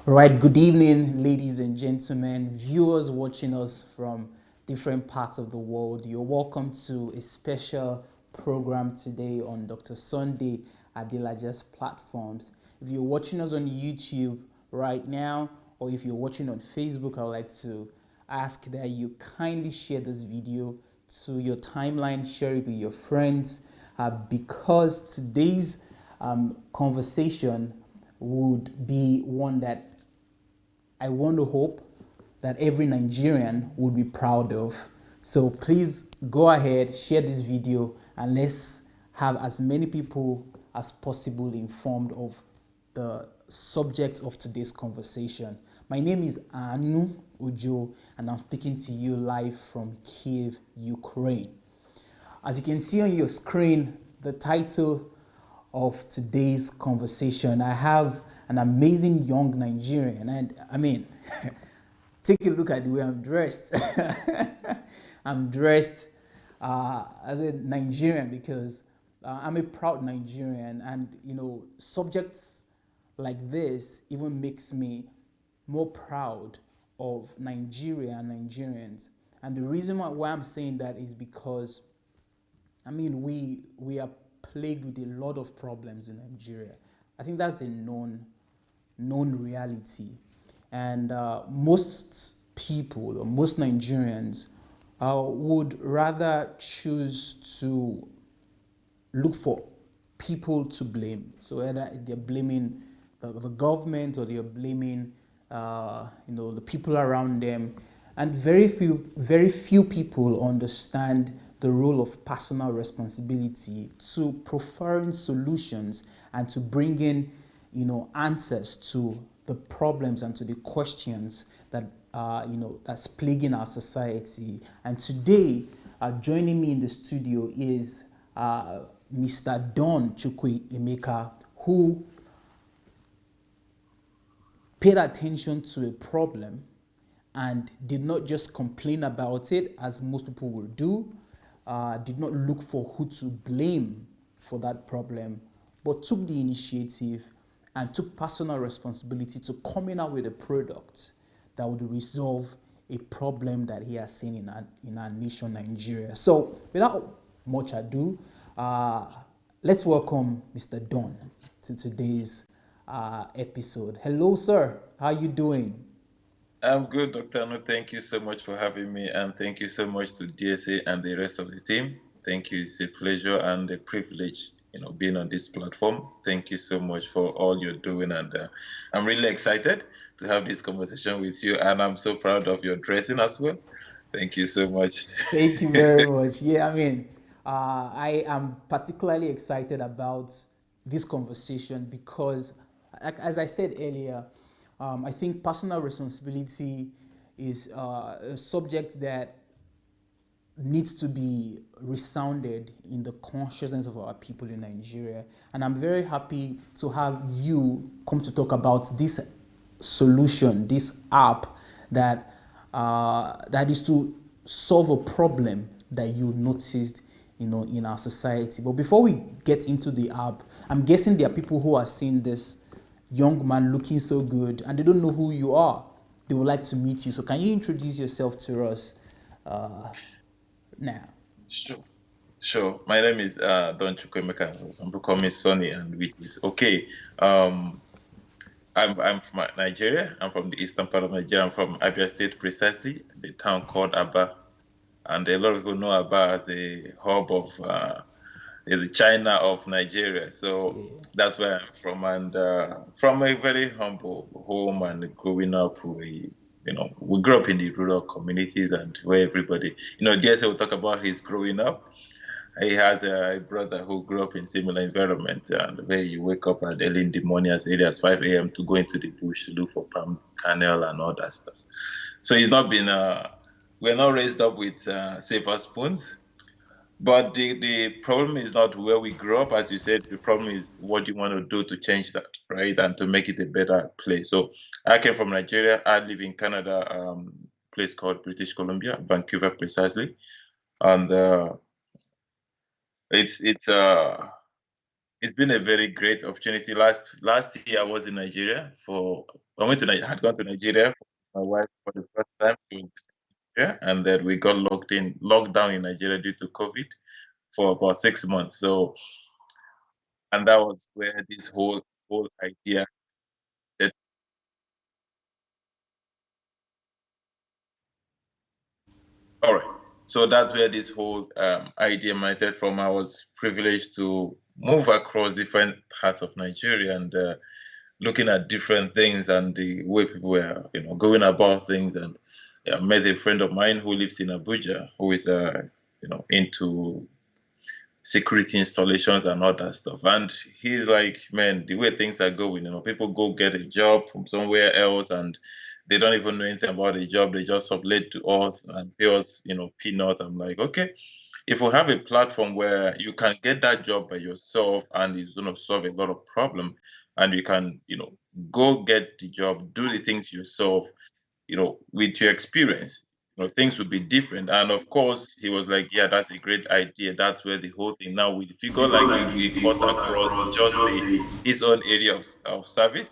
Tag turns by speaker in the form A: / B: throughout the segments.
A: All right, good evening, ladies and gentlemen, viewers watching us from different parts of the world. You're welcome to a special program today on Dr. Sunday Adelaja's platforms. If you're watching us on YouTube right now, or if you're watching on Facebook, I would like to ask that you kindly share this video to your timeline, share it with your friends, because today's conversation would be one that I want to hope that every Nigerian would be proud of. So please go ahead, share this video, and let's have as many people as possible informed of the subject of today's conversation. My name is Anu Ujo, and I'm speaking to you live from Kiev, Ukraine. As you can see on your screen, the title of today's conversation, I have an amazing young Nigerian. And I mean, take a look at the way I'm dressed. I'm dressed as a Nigerian because I'm a proud Nigerian. And, subjects like this even makes me more proud of Nigeria and Nigerians. And the reason why I'm saying that is because we are plagued with a lot of problems in Nigeria. I think that's a known reality, and most people or most Nigerians would rather choose to look for people to blame. So whether they're blaming the government or they're blaming the people around them, and very few people understand the role of personal responsibility to preferring solutions and to bringing answers to the problems and to the questions that that's plaguing our society. And today, joining me in the studio is Mr. Don Chukwuemeka, who paid attention to a problem and did not just complain about it as most people will do, did not look for who to blame for that problem, but took the initiative and took personal responsibility to coming out with a product that would resolve a problem that he has seen in our nation, Nigeria. So without much ado, let's welcome Mr. Don to today's episode. Hello, sir. How are you doing?
B: I'm good, Dr. Anu. Thank you so much for having me, and thank you so much to DSA and the rest of the team. Thank you. It's a pleasure and a privilege, being on this platform. Thank you so much for all you're doing, and I'm really excited to have this conversation with you. And I'm so proud of your dressing as well. Thank you so much.
A: Thank you very much. Yeah, I am particularly excited about this conversation because, as I said earlier, I think personal responsibility is a subject that needs to be resounded in the consciousness of our people in Nigeria. And I'm very happy to have you come to talk about this solution, this app that is to solve a problem that you noticed in our society. But before we get into the app, I'm guessing there are people who are seeing this young man looking so good and they don't know who you are. They would like to meet you. So can you introduce yourself to us now?
B: Sure. Sure. My name is Don Chukwuemeka. Some people call me Sonny, and which is okay. Um, I'm from Nigeria. I'm from the eastern part of Nigeria. I'm from Abia State, precisely the town called Aba, and a lot of people know Aba as the hub of the China of Nigeria. So
A: Yeah.
B: that's where I'm from, and from a very humble home. And growing up, we grew up in the rural communities, and where everybody, DSA will talk about his growing up. He has a brother who grew up in similar environment, and where you wake up at early in the morning as early as 5 a.m. to go into the bush to look for palm kernel and all that stuff. So he's not been, we're not raised up with silver spoons. But the problem is not where we grew up, as you said. The problem is what you want to do to change that, right? And to make it a better place. So I came from Nigeria. I live in Canada, place called British Columbia, Vancouver precisely. And it's it's been a very great opportunity. Last year I was in Nigeria for I had gone to Nigeria for my wife for the first time. She was in Nigeria, and then we got locked down in Nigeria due to COVID for about 6 months. So, and that was where this whole idea that all right. So that's where this whole idea emanated from. I was privileged to move across different parts of Nigeria and looking at different things and the way people were, going about things. And I met a friend of mine who lives in Abuja, who is, into security installations and all that stuff. And he's like, man, the way things are going, people go get a job from somewhere else and they don't even know anything about the job. They just sublet to us and pay us, peanuts. I'm like, okay, if we have a platform where you can get that job by yourself and it's going to solve a lot of problem and you can, go get the job, do the things yourself, with your experience, things would be different. And of course, he was like, yeah, that's a great idea. That's where the whole thing now with figure like we cut across just his own area of service,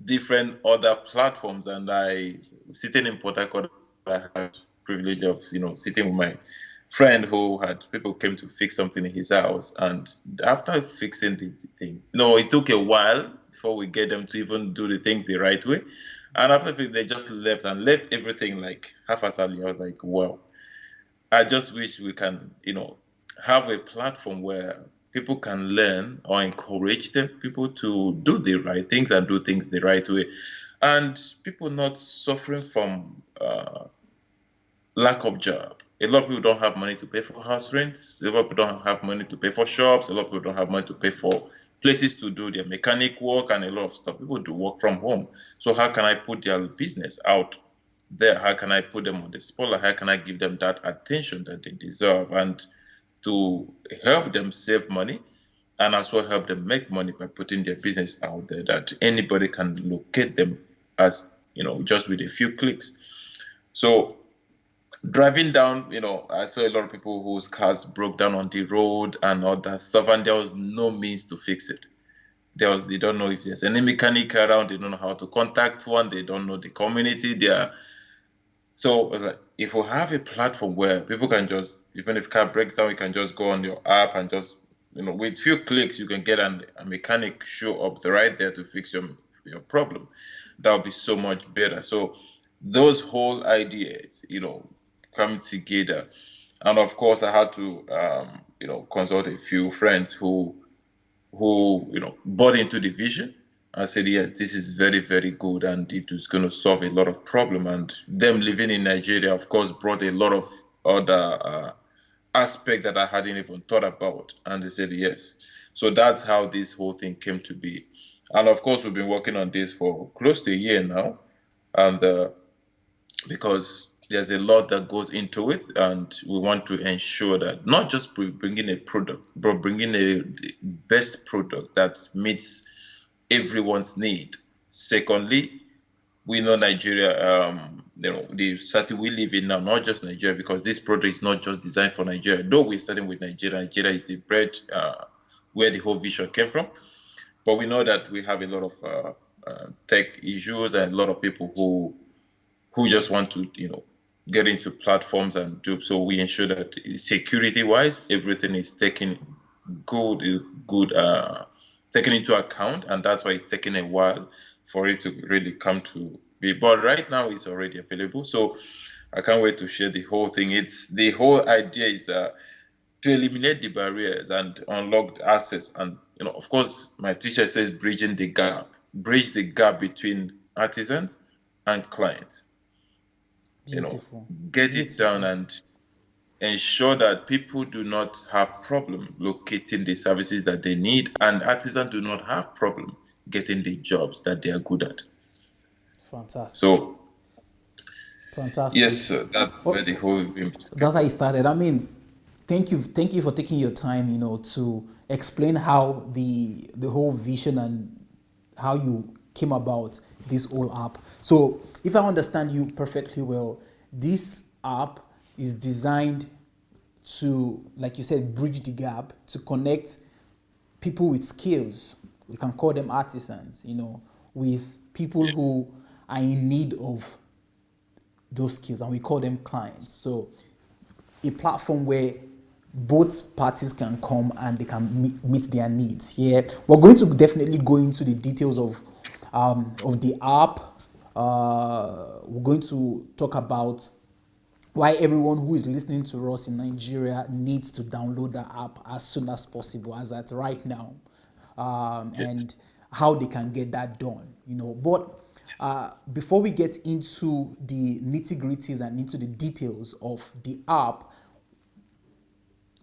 B: different other platforms. And I sitting in Port Harcourt, I had privilege of sitting with my friend who had people came to fix something in his house, and after fixing the thing, it took a while before we get them to even do the thing the right way. And after they just left and left everything like half-heartedly. I was like, wow, I just wish we can, have a platform where people can learn or encourage them, people to do the right things and do things the right way. And people not suffering from lack of job. A lot of people don't have money to pay for house rent. A lot of people don't have money to pay for shops. A lot of people don't have money to pay for places to do their mechanic work and a lot of stuff. People do work from home. So how can I put their business out there? How can I put them on the spotlight? How can I give them that attention that they deserve and to help them save money and as well help them make money by putting their business out there that anybody can locate them as, just with a few clicks. So driving down, I saw a lot of people whose cars broke down on the road and all that stuff, and there was no means to fix it. They don't know if there's any mechanic around, they don't know how to contact one, they don't know the community there. So it's like, if we have a platform where people can just, even if car breaks down, you can just go on your app and just, with few clicks, you can get a mechanic show up right there to fix your problem. That would be so much better. So those whole ideas, come together. And of course, I had to, consult a few friends who bought into the vision and said, yes, this is very, very good and it is going to solve a lot of problem. And them living in Nigeria, of course, brought a lot of other aspect that I hadn't even thought about. And they said, yes. So that's how this whole thing came to be. And of course, we've been working on this for close to a year now. And because there's a lot that goes into it, and we want to ensure that not just bringing a product, but bringing a best product that meets everyone's need. Secondly, we know Nigeria, the city we live in now, not just Nigeria, because this product is not just designed for Nigeria. Though we're starting with Nigeria, Nigeria is the bread where the whole vision came from. But we know that we have a lot of tech issues and a lot of people who just want to, get into platforms and do. So we ensure that security-wise, everything is good, taken into account, and that's why it's taking a while for it to really come to be. But right now, it's already available. So I can't wait to share the whole thing. It's the whole idea is to eliminate the barriers and unlock the access. And of course, my teacher says bridge the gap between artisans and clients. you know,
A: Beautiful.
B: get it done
A: Beautiful.
B: and ensure that people do not have problem locating the services that they need and artisans do not have problem getting the jobs that they are good at.
A: Fantastic.
B: So
A: Fantastic.
B: yes, sir, that's where the
A: Oh,
B: whole aim came
A: that's how
B: from.
A: it started. I mean, thank you for taking your time, to explain how the whole vision and how you came about this whole app. So, if I understand you perfectly well, this app is designed to, like you said, bridge the gap to connect people with skills. We can call them artisans, with people who are in need of those skills, and we call them clients. So a platform where both parties can come and they can meet their needs. Yeah, we're going to definitely go into the details of the app. We're going to talk about why everyone who is listening to us in Nigeria needs to download the app as soon as possible, as at right now, and how they can get that done. But before we get into the nitty-gritties and into the details of the app,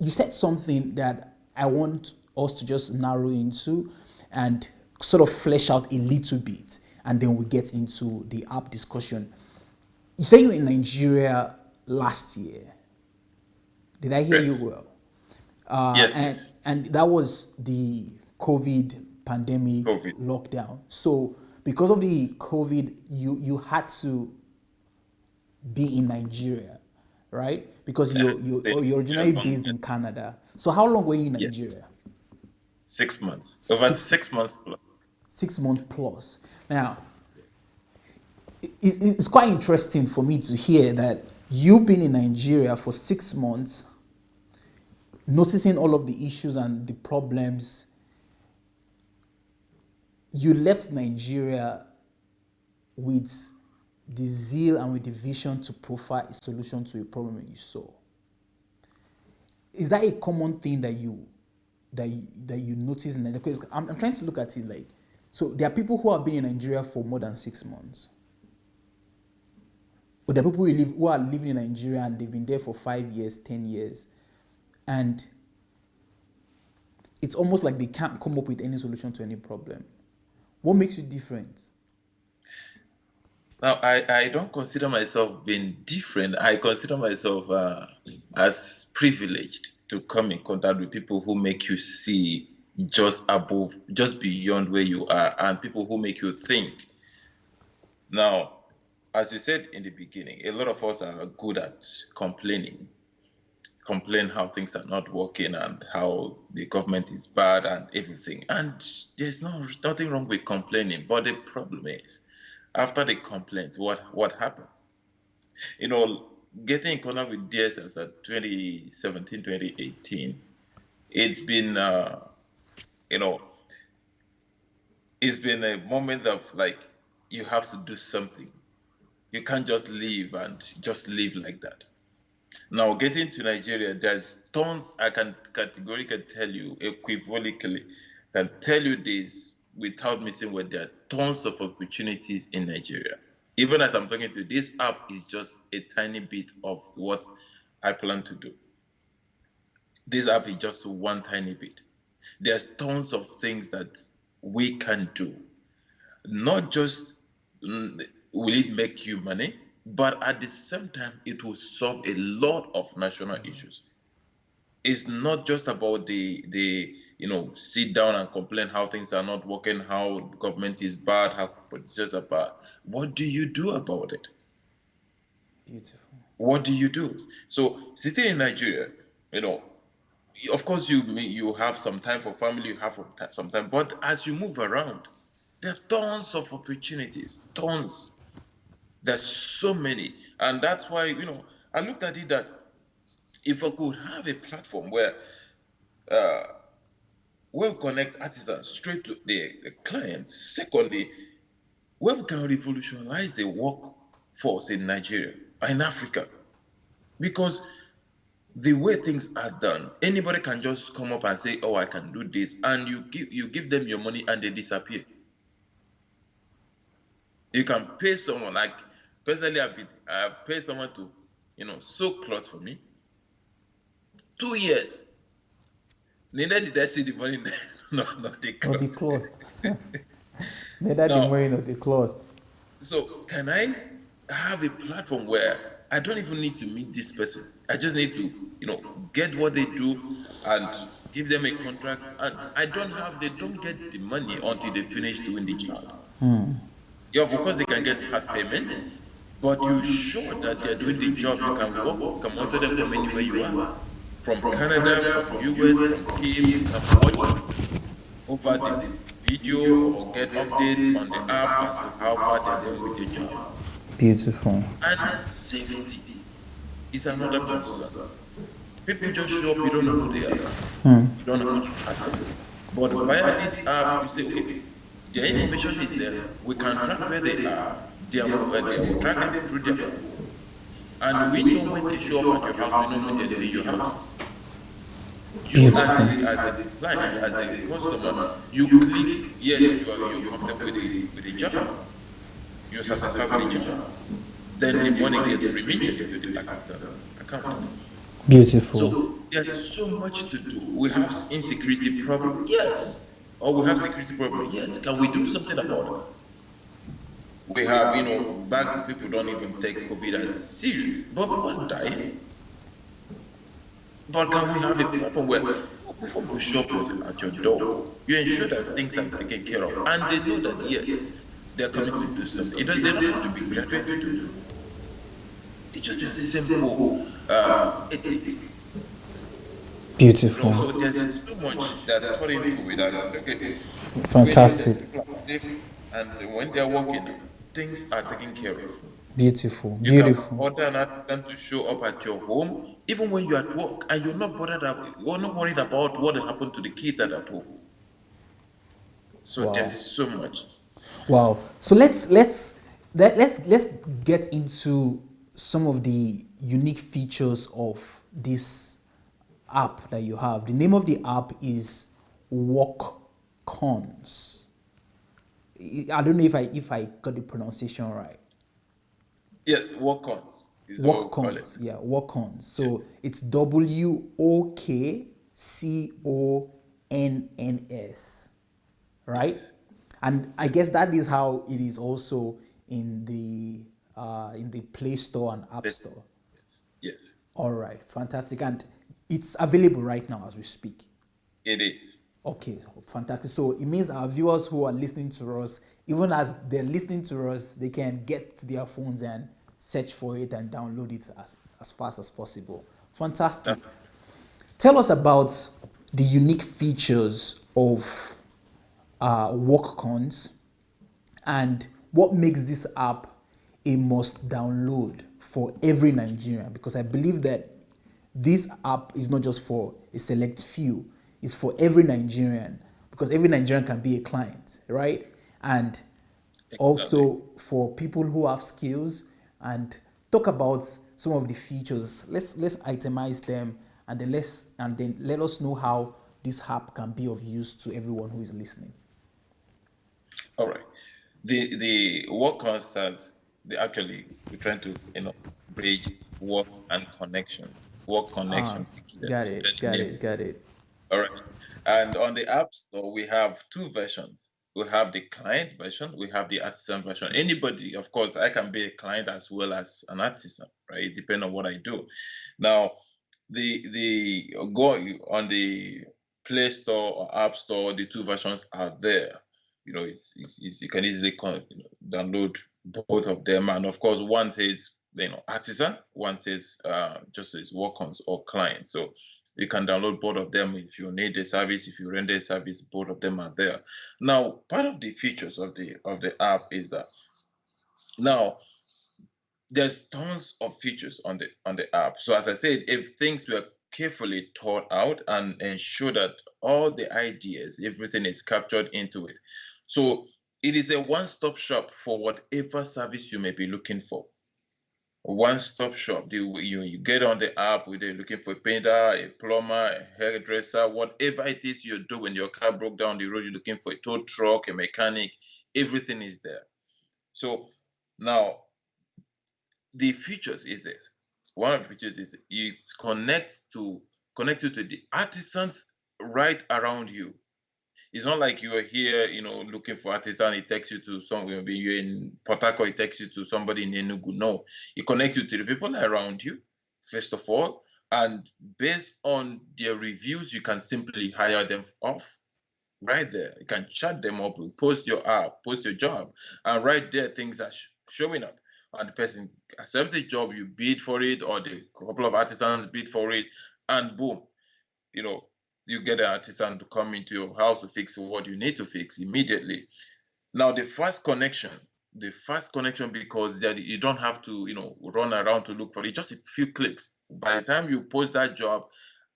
A: you said something that I want us to just narrow into and sort of flesh out a little bit, and then we get into the app discussion. You said you were in Nigeria last year. Did I hear you
B: Yes.
A: well?
B: Yes,
A: and
B: yes.
A: and that was the COVID pandemic
B: COVID.
A: lockdown. So because of the COVID, you had to be in Nigeria, right? Because you're
B: Stayed
A: originally
B: long.
A: based in Canada. So how long were you in
B: Yes.
A: Nigeria?
B: 6 months. Over
A: Six
B: 6 months plus.
A: 6 month plus. Now, it's quite interesting for me to hear that you've been in Nigeria for 6 months, noticing all of the issues and the problems. You left Nigeria with the zeal and with the vision to provide a solution to a problem that you saw. Is that a common thing that you notice in Nigeria? Because I'm trying to look at it like, so there are people who have been in Nigeria for more than 6 months. But there are people who are living in Nigeria and they've been there for 5 years, 10 years. And it's almost like they can't come up with any solution to any problem. What makes you different?
B: Now, I don't consider myself being different. I consider myself as privileged to come in contact with people who make you see just above, just beyond where you are, and people who make you think. Now, as you said in the beginning, a lot of us are good at complain how things are not working and how the government is bad and everything. And there's nothing wrong with complaining. But the problem is, after the complaints, what happens? You know, getting in contact with DSS at 2017, 2018, it's been, you know, it's been a moment of like, you have to do something. You can't just live and just live like that. Now, getting to Nigeria, there's tons, I can categorically tell you, equivocally, can tell you this without missing word. There are tons of opportunities in Nigeria. Even as I'm talking to you, this app is just a tiny bit of what I plan to do. This app is just one tiny bit. There's tons of things that we can do. Not just will it make you money, but at the same time, it will solve a lot of national issues. It's not just about the sit down and complain how things are not working, how government is bad, how politicians are bad. What do you do about it?
A: Beautiful.
B: What do you do? So sitting in Nigeria, you know, of course you have some time for family, you have some time, but as you move around, there's tons of opportunities, tons. There's so many, and that's why I looked at it that if I could have a platform where uh, we'll connect artisans straight to the clients. Secondly, where we can revolutionize the workforce in Nigeria, in Africa, because the way things are done, anybody can just come up and say, "Oh, I can do this," and you give them your money and they disappear. You can pay someone, like personally, I've paid someone to sew clothes for me. 2 years. Neither did I see the money, not the
A: Not the
B: clothes.
A: cloth. Neither the
B: Now,
A: money nor the cloth.
B: so can I have a platform where I don't even need to meet this person? I just need to, get what they do and give them a contract, and they don't get the money until they finish doing the job. Yeah, of course they can get hard payment, but you sure that they're doing the job. You can work, you can monitor them from anywhere you are, from Canada, from US, from Kim. You can watch over the video or get updates on the app as to how far they're going with the job.
A: Beautiful.
B: And safety is another concern. People just show up, you don't know who they are, you don't know how to track them. But via this app, you say, okay, their information is there, we can track where they are, we track them through their phones, and we know when they show up at your house, we know when they're leaving your house. You as a client, as a customer, you click yes, you're comfortable with the job, you're satisfied with the job. Then the money gets remitted to the bank account.
A: Beautiful.
B: So there's so much to do. We have insecurity problem, yes. Or we have security problem, yes. Can we do something about it? We have, back then people don't even take COVID as serious, but people die. But can we have a platform where before people show up at your door, you ensure that things are taken care of, and they know that yes, they're coming to do something. They don't have to be graduate to do. It's just a simple ethic.
A: Beautiful.
B: So there's so much that put into it that okay,
A: Fantastic.
B: and when they're working, things are taken care of.
A: Beautiful.
B: You can
A: Beautiful.
B: order an assistant to show up at your home, even when you're at work, and you're not you're not worried about what happened to the kids that are at home. So
A: Wow.
B: there's so much.
A: Wow. So let's get into some of the unique features of this app that you have. The name of the app is Wokconns. I don't know if I got the pronunciation right.
B: Yes, Wokconns is what we call it.
A: Wokconns, yeah, Wokconns. So it's WOKCONNS, right?
B: Yes.
A: And I guess that is how it is also in the Play Store and App
B: Yes.
A: Store.
B: Yes.
A: All right, fantastic, and it's available right now as we speak.
B: It is.
A: Okay, fantastic. So it means our viewers who are listening to us, even as they're listening to us, they can get to their phones and search for it and download it as fast as possible. Fantastic.
B: That's
A: Tell us about the unique features of Wokconns and what makes this app a must download for every Nigerian, because I believe that this app is not just for a select few, it's for every Nigerian, because every Nigerian can be a client, right? And
B: exactly.
A: also for people who have skills, and talk about some of the features. Let's itemize them, and then let us know how this app can be of use to everyone who is listening.
B: All right. The work constants, they actually we're trying to bridge work and connection. Work connection.
A: Got it, got it, got it.
B: All right. And on the App Store, we have two versions. We have the client version, we have the artisan version. Anybody, of course, I can be a client as well as an artisan, right? Depending on what I do. Now, the go on the Play Store or App Store, the two versions are there. It's you can easily download both of them, and of course, one says artisan, one says just says Wokconns or client. So you can download both of them if you need a service, if you render a service, both of them are there. Now, part of the features of the app is that now there's tons of features on the app. So as I said, if things were carefully thought out and ensure that all the ideas, everything is captured into it. So it is a one-stop shop for whatever service you may be looking for. One-stop shop. You get on the app, whether you're looking for a painter, a plumber, a hairdresser, whatever it is you do when your car broke down the road, you're looking for a tow truck, a mechanic, everything is there. So now the features is this. One of the features is it connects you to the artisans right around you. It's not like you are here, looking for artisan. It takes you to somewhere. Maybe you're in Port Harcourt, it takes you to somebody in Enugu. No, it connects you to the people around you, first of all, and based on their reviews, you can simply hire them off right there. You can chat them up, post your app, post your job, and right there things are showing up. And the person accepts the job, you bid for it, or the couple of artisans bid for it, and boom, you know You get an artisan to come into your house to fix what you need to fix immediately. Now, the fast connection, because that you don't have to, run around to look for it, just a few clicks. By the time you post that job,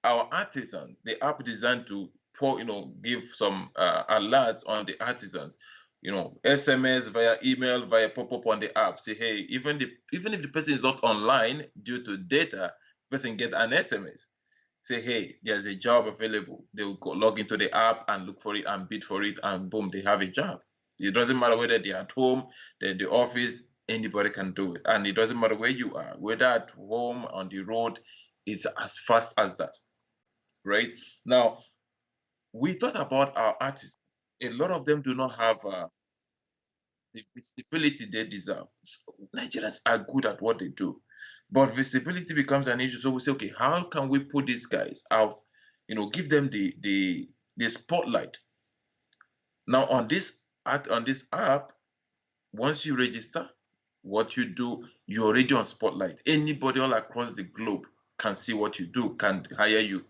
B: our artisans, the app designed to give some alerts on the artisans, SMS, via email, via pop-up on the app. Say, hey, even if the person is not online due to data, the person get an SMS. Say, hey, there's a job available. They will log into the app and look for it and bid for it, and boom, they have a job. It doesn't matter whether they're at home, they're in the office, anybody can do it. And it doesn't matter where you are, whether at home, on the road, it's as fast as that, right? Now, we thought about our artists. A lot of them do not have the visibility they deserve. So Nigerians are good at what they do, but visibility becomes an issue. So we say, okay, how can we put these guys out? Give them the spotlight. Now on this app, once you register, what you do, you're already on spotlight. Anybody all across the globe can see what you do, can hire you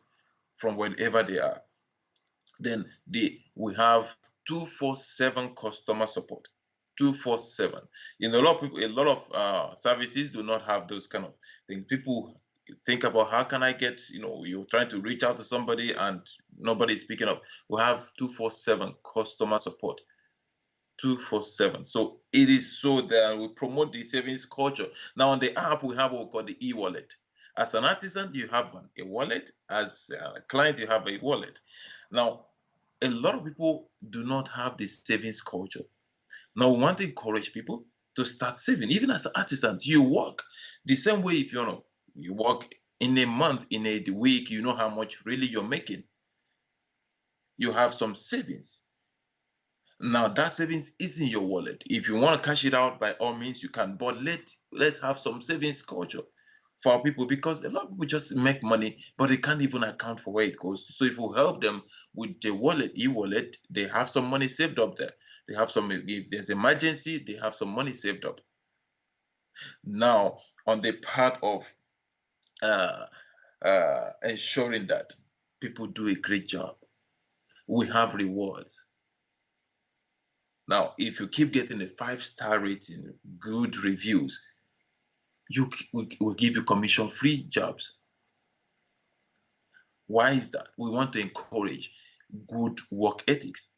B: from wherever they are. Then we have 247 customer support. 247. A lot of people, a lot of services do not have those kind of things. People think about, how can I get, you're trying to reach out to somebody and nobody's picking up. We have 247 customer support. 247. So it is so that we promote the savings culture. Now on the app, we have what we call the e-wallet. As an artisan, you have a wallet. As a client, you have a wallet. Now, a lot of people do not have the savings culture. Now, we want to encourage people to start saving. Even as artisans, you work the same way. If you work in a month, in a week, you know how much really you're making. You have some savings. Now that savings is in your wallet. If you want to cash it out, by all means you can. But let's have some savings culture for our people, because a lot of people just make money, but they can't even account for where it goes. So if we help them with the wallet, e-wallet, they have some money saved up there. They have some, if there's emergency, they have some money saved up. Now, on the part of uh, ensuring that people do a great job, we have rewards. Now, if you keep getting a 5-star rating, good reviews, will give you commission-free jobs. Why is that? We want to encourage good work ethics.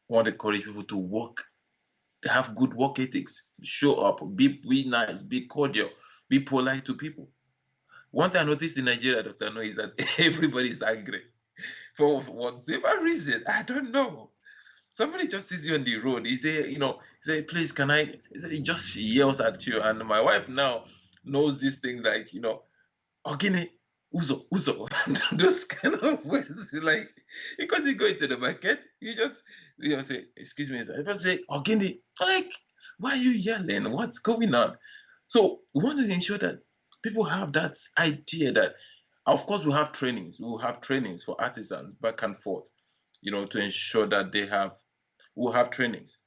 B: We want to encourage people to work, have good work ethics, show up, be nice, be cordial, be polite to people. One thing I noticed in Nigeria, Dr. No, is that everybody is angry for whatever reason. I don't know. Somebody just sees you on the road. He say, please, can I? He just yells at you. And my wife now knows these things like, Ogini, Uzo, Uzo. Those kind of words. Like, because you go into the market, you just, say, excuse me. I just say, Ogini. Like, why are you yelling? What's going on? So we want to ensure that people have that idea that, of course, we have trainings. We will have trainings for artisans back and forth, to ensure that we'll have trainings.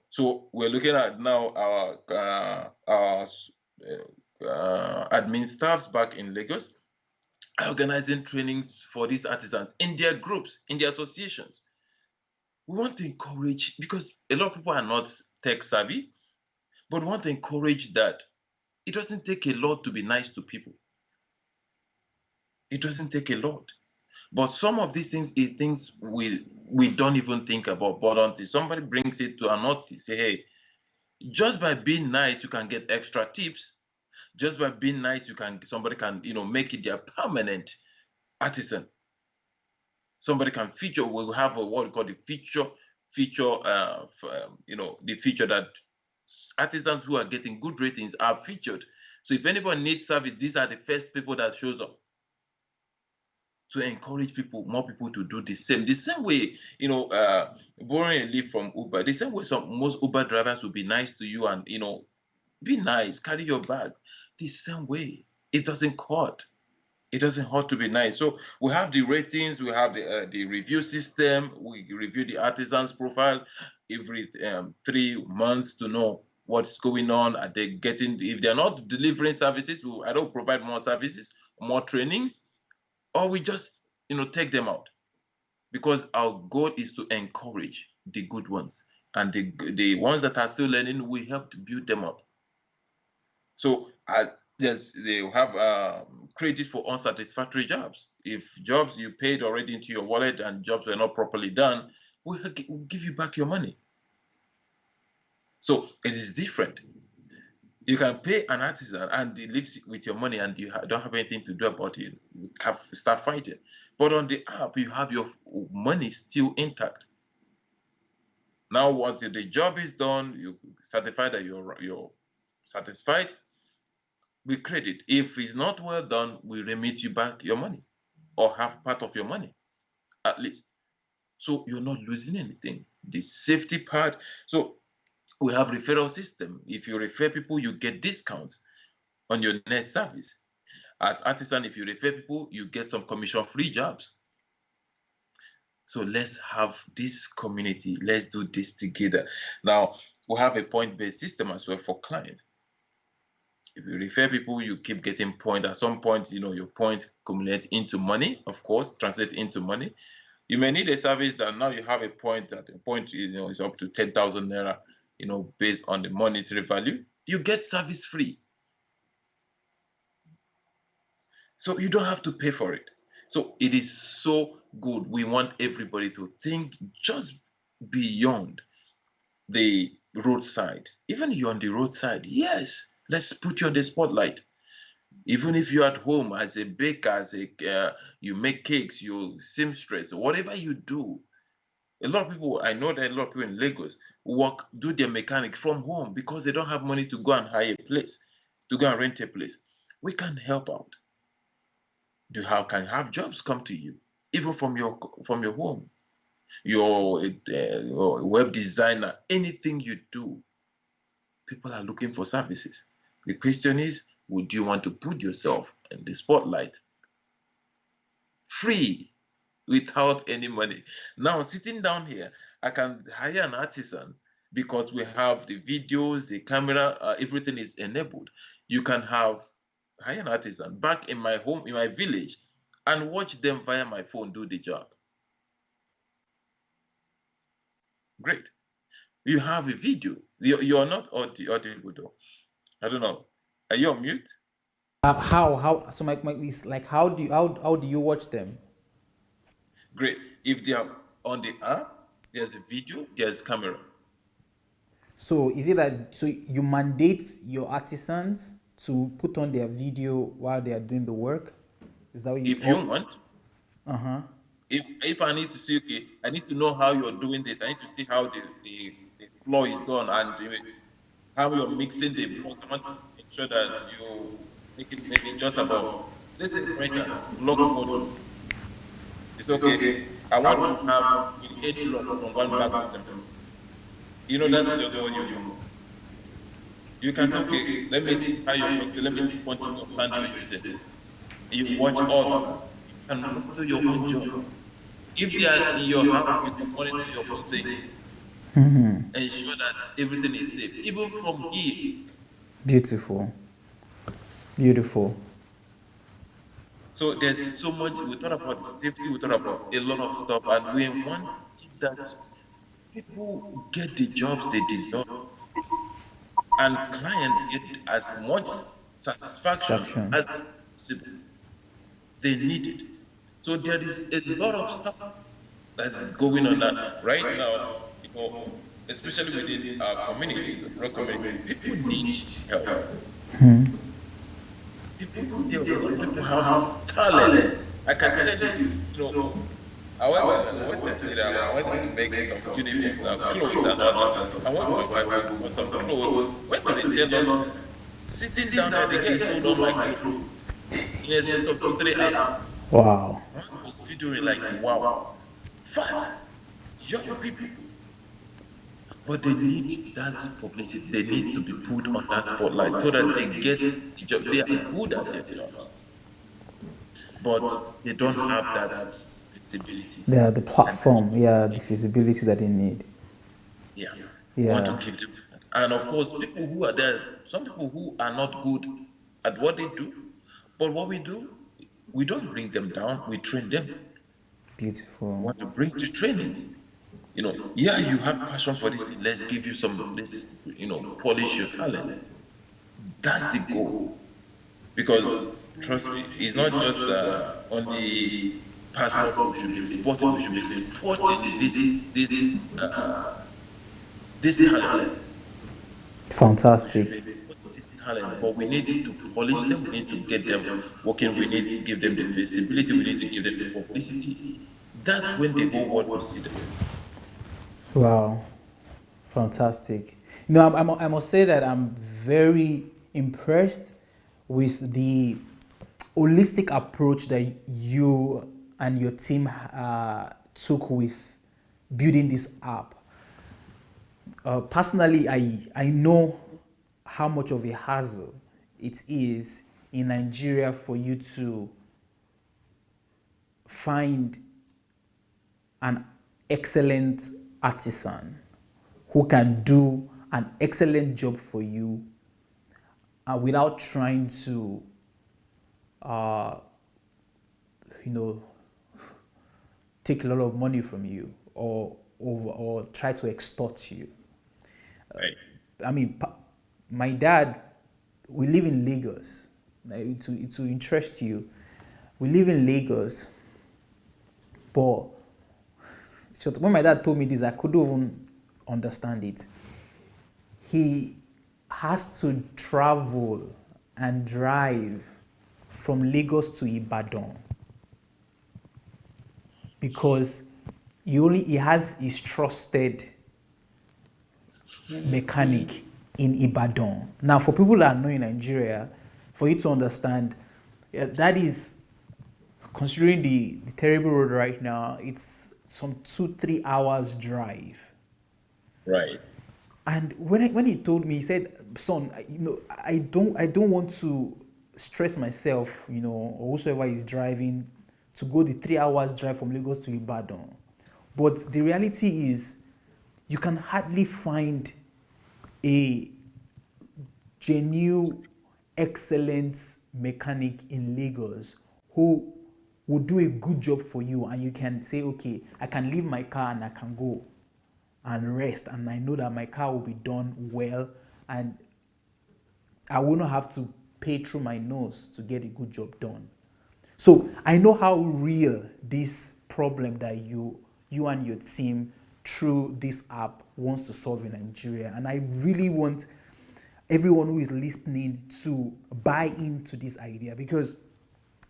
B: So we're looking at now our admin staffs back in Lagos are organizing trainings for these artisans in their groups, in their associations. We want to encourage, because a lot of people are not tech savvy, but we want to encourage that it doesn't take a lot to be nice to people. It doesn't take a lot. But some of these things is things we don't even think about. But until somebody brings it to a notice, say, hey, just by being nice, you can get extra tips. Just by being nice, somebody can make it their permanent artisan. Somebody can feature. We'll have what we call the feature. The feature that artisans who are getting good ratings are featured. So if anybody needs service, these are the first people that shows up, to encourage more people to do the same. The same way, borrowing a lift from Uber, the same way most Uber drivers will be nice to you and, be nice, carry your bag. The same way. It doesn't hurt. It doesn't hurt to be nice. So we have the ratings, we have the review system. We review the artisan's profile every 3 months to know what's going on. Are they getting, if they're not delivering services, I don't provide more services, more trainings, or we just take them out, because our goal is to encourage the good ones, and the ones that are still learning, we help to build them up. So they have credit for unsatisfactory jobs. If jobs you paid already into your wallet and jobs were not properly done, we'll give you back your money. So it is different. You can pay an artisan and he lives with your money, and you don't have anything to do about it. You start fighting. But on the app, you have your money still intact. Now, once the job is done, you certify that you're satisfied. We credit. If it's not well done, we remit you back your money, or have part of your money at least. So you're not losing anything. The safety part. So we have referral system. If you refer people, you get discounts on your next service. As artisan, if you refer people, you get some commission-free jobs. So let's have this community. Let's do this together. Now, we have a point-based system as well for clients. If you refer people, you keep getting points. At some point, your points accumulate into money, of course, translate into money. You may need a service that now you have a point, that the point is up to 10,000 naira, based on the monetary value. You get service free. So you don't have to pay for it. So it is so good. We want everybody to think just beyond the roadside. Even you're on the roadside, yes, let's put you on the spotlight. Even if you're at home as a baker, you make cakes, you seamstress, whatever you do. A lot of people, I know that a lot of people in Lagos do their mechanic from home because they don't have money to go and hire a place, to go and rent a place. We can help out. How can have jobs come to you, even from your home? Your web designer, anything you do, people are looking for services. The question is, would you want to put yourself in the spotlight, free, without any money? Now, sitting down here, I can hire an artisan because we have the videos, the camera, everything is enabled. You can hire an artisan back in my home, in my village, and watch them via my phone do the job. Great. You have a video. You're not audible though. I don't know. Are you on mute?
A: How so my is like how do you watch them?
B: Great. If they are on the app, there's a video, there's camera.
A: So is it that so you mandate your artisans to put on their video while they are doing the work? Is that what you
B: If you
A: oh
B: want,
A: uh-huh.
B: if I need to see, okay, I need to know how you're doing this. I need to see how the floor is done, and how you're mixing the block. I want to ensure that you make it maybe just about, let's say for instance, block modeling. It's okay. I want to have 8 blocks from one back assembly. That's just what you know. You can say, okay, let me see how you're mixing. Let me see what quantity of sand you're using. You watch all of that. You can monitor your own job. If they are in your house, you can monitor your own things. Ensure that everything is safe, even from here.
A: Beautiful. Beautiful.
B: So there's so much. We thought about the safety, we thought about a lot of stuff, and we want to keep that people get the jobs they deserve, and clients get as much satisfaction
A: Satisfaction.
B: as possible. They need it. So there is a lot of stuff that is going on that right now, especially within our communities, rural communities. People need help. There are a lot of people have talents. I can tell you, I went to Nigeria, I wanted to make some uniforms, clothes and all that. I went to my wife, bought some clothes, went to the tailor, sitting down there, the guy sold all my clothes in a space of 2-3 hours.
A: Wow.
B: I was videoing like, wow, fast, young people. But they need that publicity. They need to be put on that spotlight so that they get the job. They are good at their jobs, but they don't have that visibility.
A: Yeah, the platform, yeah, the feasibility that they need.
B: Yeah, we want to
A: Yeah.
B: give them that. And of course, people who are there, some people who are not good at what they do, but what we do, we don't bring them down, we train them.
A: Beautiful.
B: want to bring to trainings. Yeah, you have passion for this thing. Let's give you some, let's, polish your talent. That's the goal. Because trust me, it's not just only personal goal we should be exporting. We should be exporting this talent. We should be
A: Fantastic.
B: exporting this talent, but we need to polish them. We need to get them working. We need to give them the visibility. We need to give them the publicity. That's when the whole world will see them.
A: Wow. Fantastic. I must say that I'm very impressed with the holistic approach that you and your team took with building this app. Personally, I know how much of a hassle it is in Nigeria for you to find an excellent artisan who can do an excellent job for you without trying to, uh, you know, take a lot of money from you or try to extort you.
B: Right.
A: I mean, my dad, we live in Lagos. It will interest you. We live in Lagos, but when my dad told me this, I couldn't even understand it. He has to travel and drive from Lagos to Ibadan because he has his trusted mechanic in Ibadan. Now, for people that are not in Nigeria, for you to understand, that is, considering the terrible road right now, it's some 2-3 hours drive.
B: Right.
A: And when he told me, he said, "Son, I don't want to stress myself, or whosoever is driving, to go the 3 hours drive from Lagos to Ibadan. But the reality is, you can hardly find a genuine, excellent mechanic in Lagos who will do a good job for you, and you can say, okay, I can leave my car and I can go and rest, and I know that my car will be done well, and I will not have to pay through my nose to get a good job done." So I know how real this problem that you and your team through this app wants to solve in Nigeria, and I really want everyone who is listening to buy into this idea, because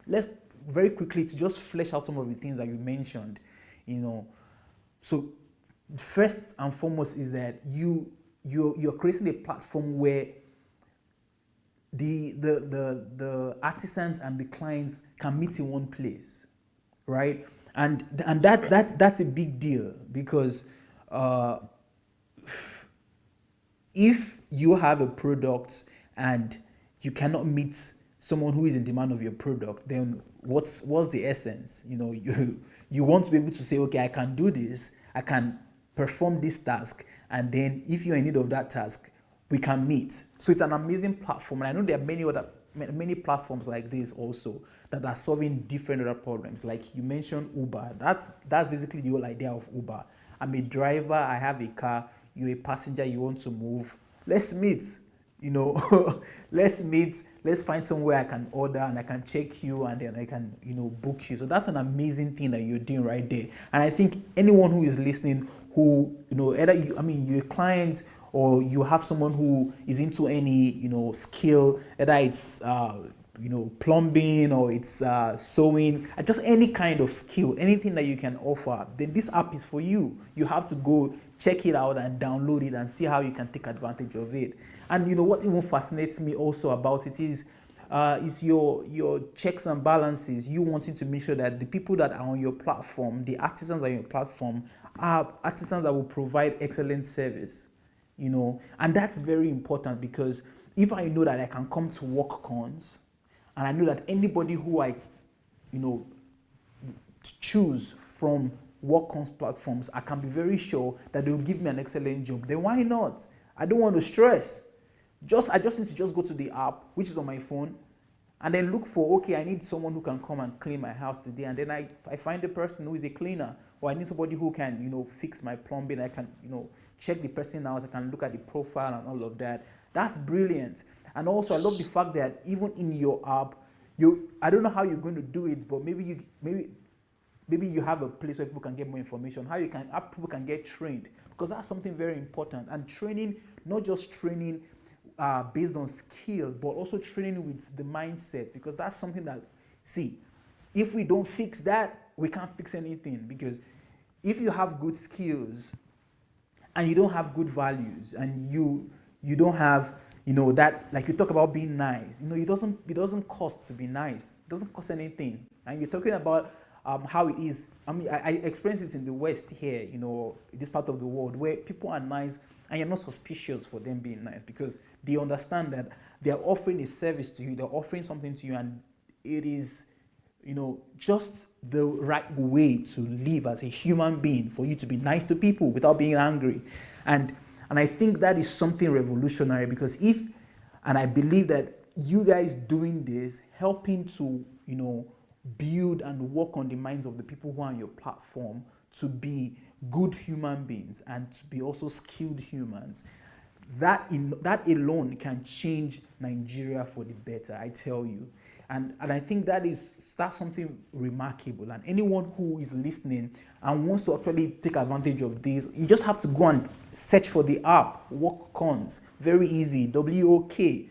A: let's very quickly to just flesh out some of the things that you mentioned. So first and foremost is that you're creating a platform where the artisans and the clients can meet in one place, right? And that's a big deal, because if you have a product and you cannot meet someone who is in demand of your product, then what's the essence? You want to be able to say, okay, I can do this, I can perform this task, and then if you're in need of that task, we can meet. So it's an amazing platform, and I know there are many platforms like this also that are solving different other problems. Like you mentioned Uber. That's basically the whole idea of Uber. I'm a driver, I have a car, you're a passenger, you want to move. Let's meet. Let's meet, let's find somewhere I can order and I can check you, and then I can, book you. So that's an amazing thing that you're doing right there. And I think anyone who is listening who, either you're a client or you have someone who is into any, skill, either it's, plumbing or it's sewing, just any kind of skill, anything that you can offer, then this app is for you. You have to go check it out and download it and see how you can take advantage of it. And what even fascinates me also about it is your checks and balances. You wanting to make sure that the people that are on your platform, the artisans on your platform, are artisans that will provide excellent service. And that's very important, because if I know that I can come to Wokconns, and I know that anybody who I, choose from Wokconns platforms, I can be very sure that they will give me an excellent job. Then why not? I don't want to stress. I just need to just go to the app, which is on my phone. and then look for, okay, I need someone who can come and clean my house today, and then I find the person who is a cleaner, or I need somebody who can, fix my plumbing. I can, check the person out. I can look at the profile and all of that. That's brilliant. And also, I love the fact that even in your app, I don't know how you're going to do it, but maybe you have a place where people can get more information, how people can get trained, because that's something very important. And training, not just training based on skill, but also training with the mindset, because that's something that, see, if we don't fix that, we can't fix anything. Because if you have good skills and you don't have good values, and you don't have, that, like, you talk about being nice, it doesn't cost to be nice. It doesn't cost anything. And you're talking about how it is. I mean, I experience it in the West here, this part of the world, where people are nice and you're not suspicious for them being nice, because they understand that they're offering a service to you, they're offering something to you, and it is, just the right way to live as a human being, for you to be nice to people without being angry. And I think that is something revolutionary, because and I believe that you guys doing this, helping to, build and work on the minds of the people who are on your platform to be good human beings and to be also skilled humans, that alone can change Nigeria for the better, I tell you. And I think that's something remarkable. And anyone who is listening and wants to actually take advantage of this, you just have to go and search for the app, Wokconns. Very easy, Wokconns.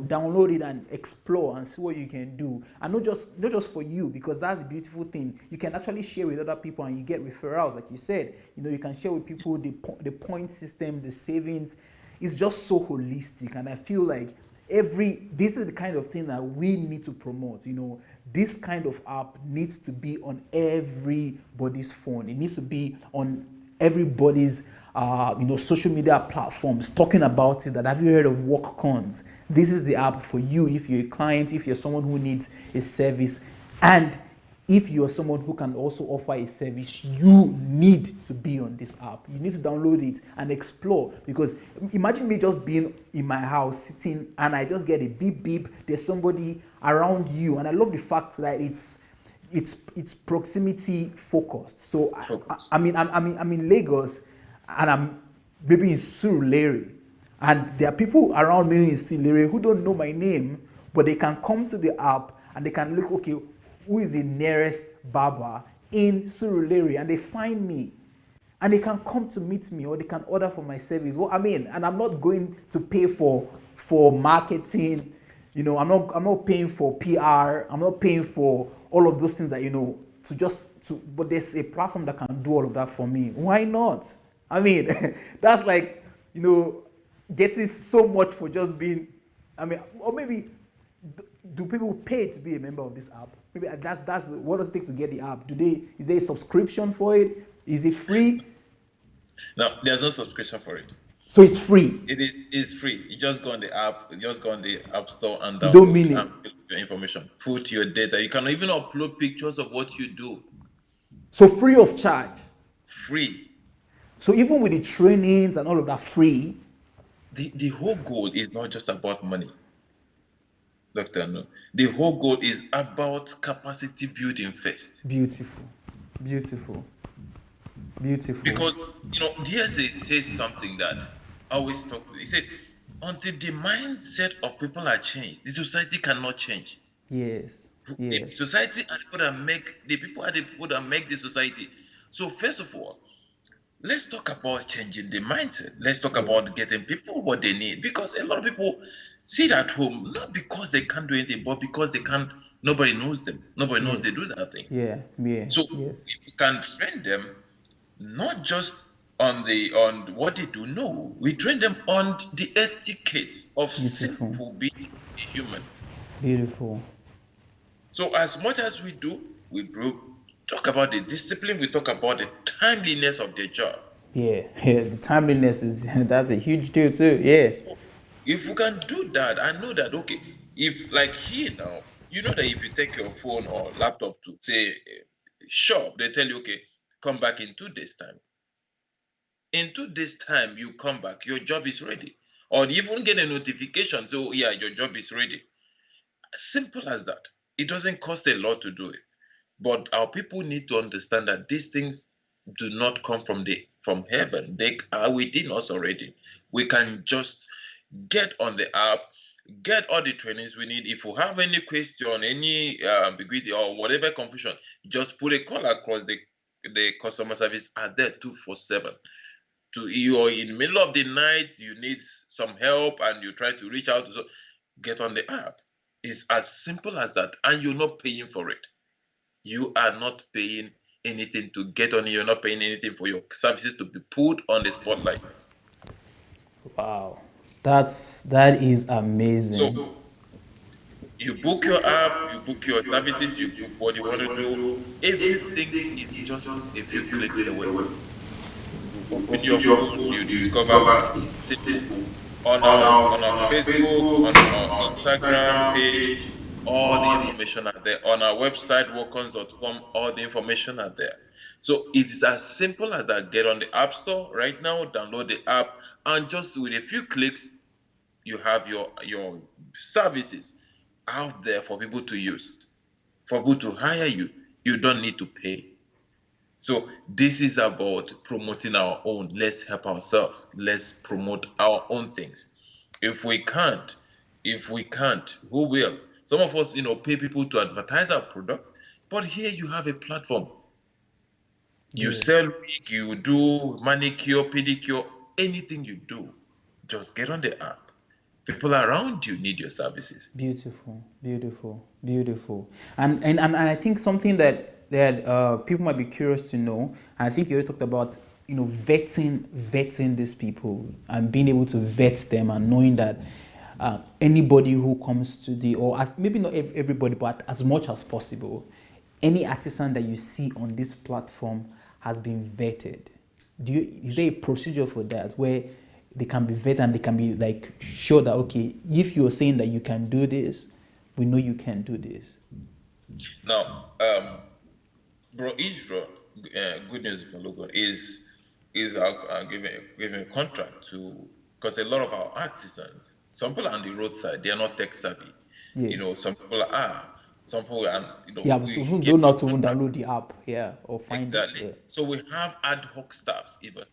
A: Download it and explore and see what you can do. And not just for you, because that's the beautiful thing. You can actually share with other people and you get referrals, like you said. You can share with people the point system, the savings. It's just so holistic, and I feel like this is the kind of thing that we need to promote. This kind of app needs to be on everybody's phone. It needs to be on everybody's social media platforms, talking about it. That, have you heard of Wokconns? This is the app for you if you're a client, if you're someone who needs a service, and if you're someone who can also offer a service. You need to be on this app. You need to download it and explore. Because imagine me just being in my house sitting, and I just get a beep beep. There's somebody around you, and I love the fact that it's proximity focused. So I'm in Lagos, and I'm maybe in Surulere, and there are people around me in Surulere who don't know my name, but they can come to the app and they can look, okay, who is the nearest barber in Surulere, and they find me, and they can come to meet me, or they can order for my service. And I'm not going to pay for marketing. I'm not paying for PR. I'm not paying for all of those things that, but there's a platform that can do all of that for me. Why not? That's like, getting so much for just being, or maybe, do people pay to be a member of this app? Maybe that's what does it take to get the app? Is there a subscription for it? Is it free?
B: No, there's no subscription for it.
A: So it's free.
B: It's free. You just go on the app, app store and
A: You don't mean
B: download and
A: it.
B: fill your information. Put your data. You can even upload pictures of what you do.
A: So free of charge.
B: Free.
A: So even with the trainings and all of that, free.
B: The whole goal is not just about money, Doctor. No. The whole goal is about capacity building first.
A: Beautiful. Beautiful. Beautiful.
B: Because DSA says something that I always talk to. He said, until the mindset of people are changed, the society cannot change.
A: Yes.
B: The society are the people that make the society. So first of all, let's talk about changing the mindset. Let's talk about getting people what they need. Because a lot of people sit at home, not because they can't do anything, but because they can't. Nobody knows them. Nobody knows they do that thing.
A: Yeah.
B: So if you can train them, not just on what they do, no, we train them on the etiquettes of simple being a human.
A: Beautiful.
B: So as much as we do, we talk about the discipline, we talk about the timeliness of the job.
A: Yeah, the timeliness that's a huge deal too. Yeah.
B: So if we can do that, I know that, okay, if like here now, that if you take your phone or laptop to say shop, they tell you, okay, come back in 2 days time. In 2 days time, you come back, your job is ready. or even get a notification. So yeah, your job is ready. Simple as that. It doesn't cost a lot to do it. But our people need to understand that these things do not come from heaven. They are within us already. We can just get on the app, get all the trainings we need. If you have any question, any ambiguity or whatever confusion, just put a call across. The customer service are there 247. To you're in the middle of the night, you need some help, and you try to reach out to get on the app. It's as simple as that, and you're not paying for it. You are not paying anything to get on it. You're not paying anything for your services to be put on the spotlight.
A: Wow, that is amazing.
B: So you book your app, you book your services, you book what you want to do. Everything is just a few clicks away. You open your phone, you discover it's simple. On our Facebook, on our Instagram page, all the information are there. On our website, Wokconns.com, all the information are there. So it is as simple as that. Get on the App Store right now, download the app, and just with a few clicks, you have your services out there for people to use, for people to hire you. You don't need to pay. So this is about promoting our own. Let's help ourselves. Let's promote our own things. If we can't, who will? Some of us, pay people to advertise our product, but here you have a platform. You
A: Yeah.
B: sell wig, you do manicure, pedicure, anything you do, just get on the app. People around you need your services.
A: Beautiful, beautiful, beautiful. And I think something that people might be curious to know, and I think you already talked about, vetting these people and being able to vet them and knowing that anybody who comes to or as maybe not everybody, but as much as possible, any artisan that you see on this platform has been vetted. Is there a procedure for that where they can be vetted and they can be like sure that okay, if you're saying that you can do this, we know you can do this?
B: Now, bro, Israel, good news, Logo, is giving a contract to, because a lot of our artisans, some people are on the roadside, they are not tech savvy.
A: Yeah.
B: Some people are, some people are,
A: Yeah, but
B: we
A: some
B: give
A: don't
B: them
A: know to even
B: contract.
A: download the app, yeah, or find it.
B: Exactly.
A: Yeah.
B: So we have ad hoc staffs even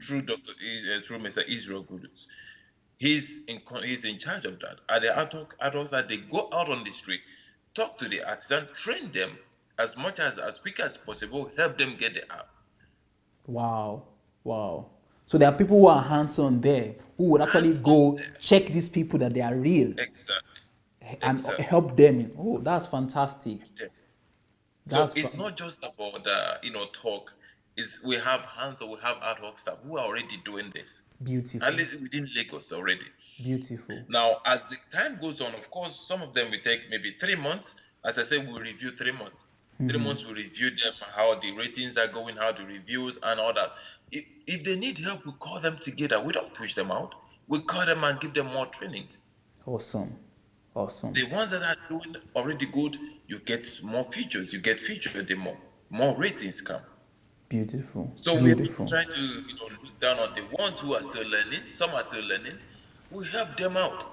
B: through through Mr. Israel Gudus. He's in charge of that. At the adults that they go out on the street, talk to the artisan, train them as quick as possible, help them get the app.
A: Wow, wow. So there are people who are hands-on there who would actually
B: Hands on
A: go
B: there.
A: check these people that they are real
B: Exactly.
A: and
B: Exactly.
A: help them. Oh, that's fantastic.
B: Yeah. So
A: That's
B: it's not just about talk. Is we have hands or we have ad hoc staff who are already doing this. At
A: beautiful,
B: least within Lagos already.
A: beautiful.
B: Now, as the time goes on, of course, some of them will take maybe 3 months. As I said, we'll review 3 months. 3 months, we review them, how the ratings are going, how the reviews, and all that. If they need help, we call them together. We don't push them out. We call them and give them more trainings.
A: Awesome, awesome.
B: The ones that are doing already good, you get more features. You get featured, the more ratings come.
A: Beautiful,
B: So we're not
A: beautiful.
B: trying to look down on the ones who are still learning. Some are still learning. We help them out.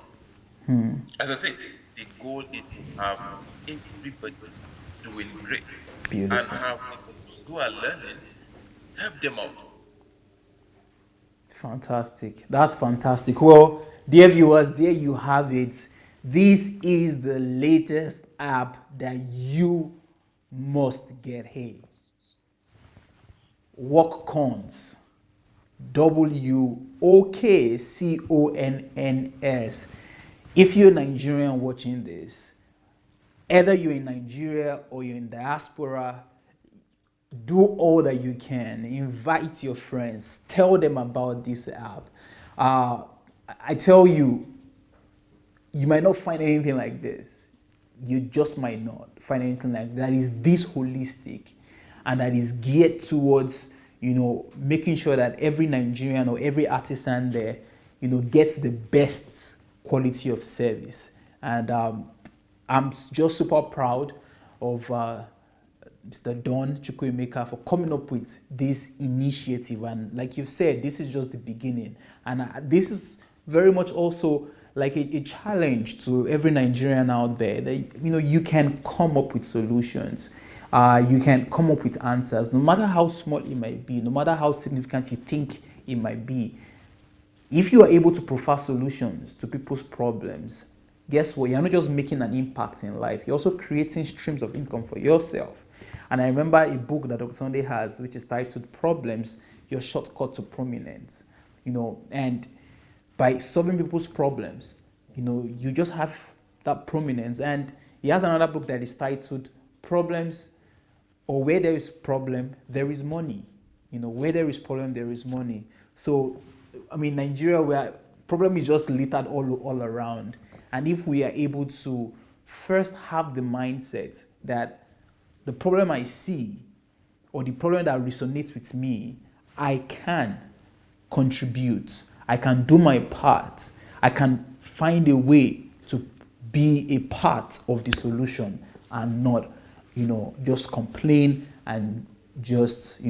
B: As I said, the goal is to have everybody doing great and
A: Beautiful.
B: have those who are learning help them out.
A: Fantastic. That's fantastic. Well, dear viewers, there you have it. This is the latest app that you must get. Hey, Wokconns. Wokconns. If you're Nigerian watching this, either you're in Nigeria or you're in diaspora, do all that you can. Invite your friends. Tell them about this app. I tell you, you might not find anything like this. You just might not find anything like that is this holistic and that is geared towards, making sure that every Nigerian or every artisan there, gets the best quality of service. And I'm just super proud of Mr. Don Chukwuemeka for coming up with this initiative. And like you've said, this is just the beginning. And this is very much also like a challenge to every Nigerian out there that, you can come up with solutions. You can come up with answers, no matter how small it might be, no matter how significant you think it might be. If you are able to provide solutions to people's problems, guess what? You're not just making an impact in life, you're also creating streams of income for yourself. And I remember a book that Dr. Sunday has, which is titled Problems, Your Shortcut to Prominence. And by solving people's problems, you just have that prominence. And he has another book that is titled Problems, or Where There Is Problem, There Is Money. Where there is problem, there is money. So, Nigeria, where problem is just littered all around. And if we are able to first have the mindset that the problem I see or the problem that resonates with me, I can contribute. I can do my part. I can find a way to be a part of the solution and not, just complain and just,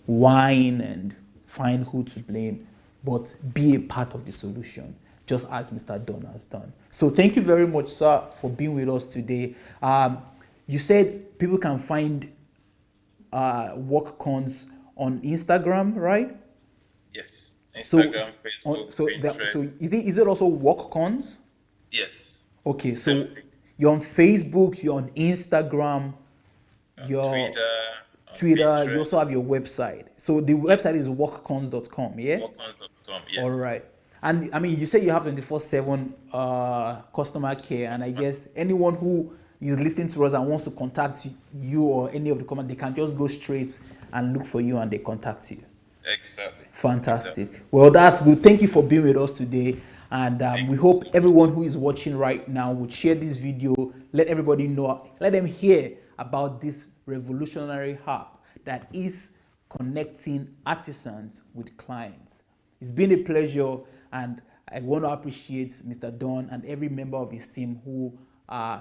A: whine and find who to blame, but be a part of the solution, just as Mr. Don has done. So thank you very much, sir, for being with us today. You said people can find Wokconns on Instagram, right?
B: Yes. Instagram, Facebook,
A: so
B: Pinterest.
A: Is it also Wokconns?
B: Yes.
A: Okay, so you're on Facebook, you're on Instagram, you're Twitter, you also have your website. So the website is wokconns.com, yeah?
B: Wokconns.com, yes.
A: All right. And you say you have 24/7 customer care, and I guess anyone who is listening to us and wants to contact you or any of the comments, they can just go straight and look for you and they contact you.
B: Exactly.
A: Fantastic. Exactly. Well, that's good. Thank you for being with us today. And we hope everyone who is watching right now would share this video, let everybody know, let them hear about this revolutionary app that is connecting artisans with clients. It's been a pleasure, and I want to appreciate Mr. Don and every member of his team who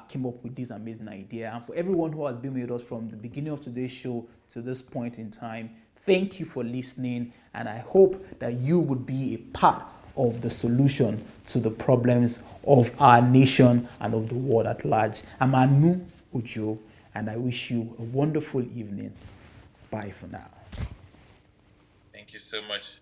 A: came up with this amazing idea. And for everyone who has been with us from the beginning of today's show to this point in time, thank you for listening, and I hope that you would be a part of the solution to the problems of our nation and of the world at large. I'm Anu Ujo, and I wish you a wonderful evening. Bye for now.
B: Thank you so much.